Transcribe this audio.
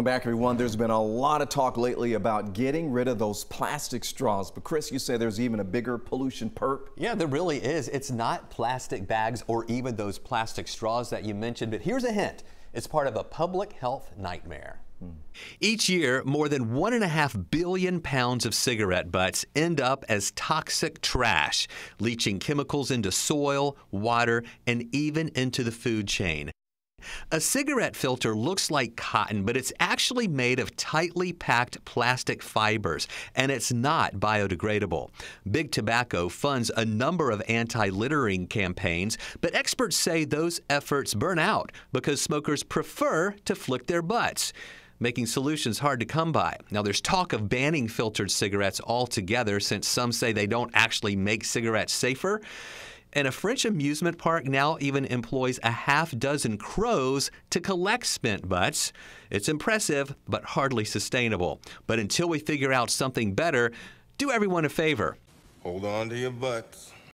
Back, everyone. There's been a lot of talk lately about getting rid of those plastic straws. But Chris, you say there's even a bigger pollution perp? Yeah, there really is. It's not plastic bags or even those plastic straws that you mentioned, but here's a hint. It's part of a public health nightmare. Each year, more than 1.5 billion pounds of cigarette butts end up as toxic trash, leaching chemicals into soil, water, and even into the food chain. A cigarette filter looks like cotton, but it's actually made of tightly packed plastic fibers, and it's not biodegradable. Big Tobacco funds a number of anti-littering campaigns, but experts say those efforts burn out because smokers prefer to flick their butts, making solutions hard to come by. Now, there's talk of banning filtered cigarettes altogether, since some say they don't actually make cigarettes safer. And a French amusement park now even employs a half-dozen crows to collect spent butts. It's impressive, but hardly sustainable. But until we figure out something better, do everyone a favor. Hold on to your butts.